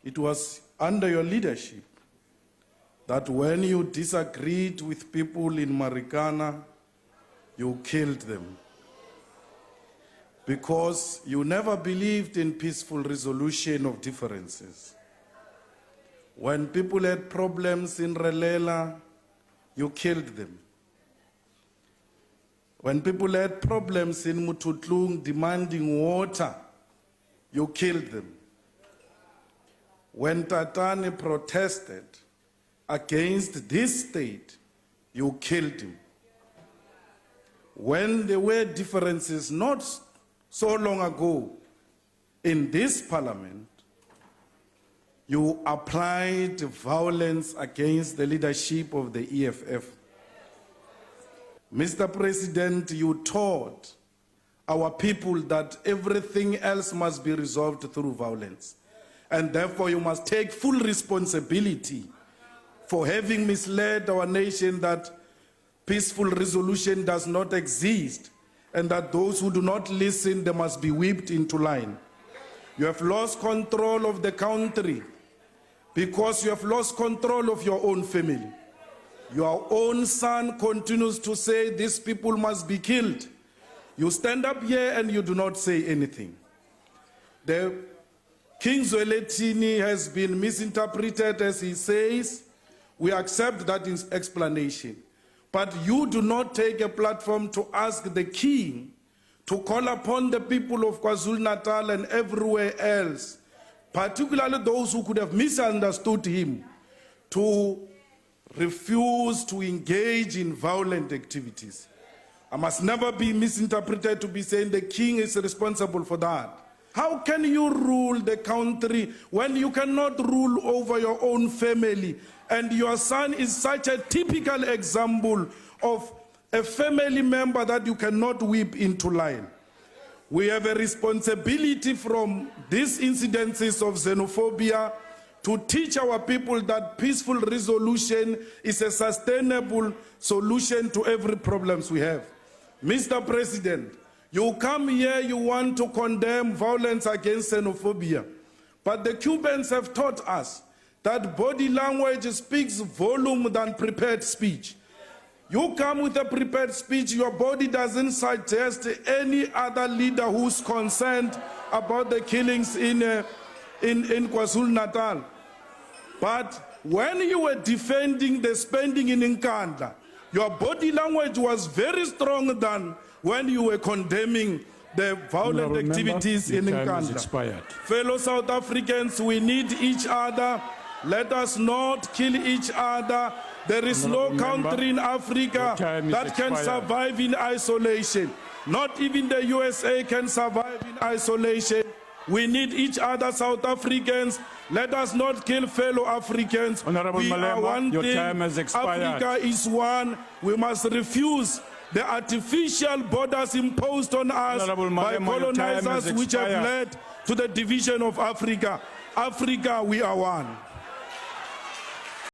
It was under your leadership that when you disagreed with people in Marikana, you killed them. Because you never believed in peaceful resolution of differences. When people had problems in Relela, you killed them. When people had problems in Mututlung demanding water, you killed them. When Tatane protested against this state, you killed him. When there were differences not so long ago in this parliament, you applied violence against the leadership of the EFF. Mr. President, you taught our people that everything else must be resolved through violence. And therefore you must take full responsibility for having misled our nation that peaceful resolution does not exist and that those who do not listen, they must be whipped into line. You have lost control of the country because you have lost control of your own family. Your own son continues to say these people must be killed. You stand up here and you do not say anything. The King Zweletini has been misinterpreted as he says. We accept that explanation. But you do not take a platform to ask the king to call upon the people of KwaZulu-Natal and everywhere else, particularly those who could have misunderstood him, to refuse to engage in violent activities. I must never be misinterpreted to be saying the king is responsible for that. How can you rule the country when you cannot rule over your own family? And your son is such a typical example of a family member that you cannot whip into line. We have a responsibility from these incidences of xenophobia to teach our people that peaceful resolution is a sustainable solution to every problem we have. Mr. President, you come here, you want to condemn violence against xenophobia. But the Cubans have taught us that body language speaks volume than prepared speech. You come with a prepared speech, your body doesn't suggest any other leader who's concerned about the killings in KwaZulu-Natal. But when you were defending the spending in Nkandla, your body language was very strong than when you were condemning the violent activities in Nkandla. Fellow South Africans, we need each other. Let us not kill each other. There is no country in Africa that can survive in isolation. Not even the USA can survive in isolation. We need each other, South Africans. Let us not kill fellow Africans. Honorable We Malema, are one your thing. time has expired. Africa is one. We must refuse the artificial borders imposed on us by colonizers which have led to the division of Africa. Africa, we are one.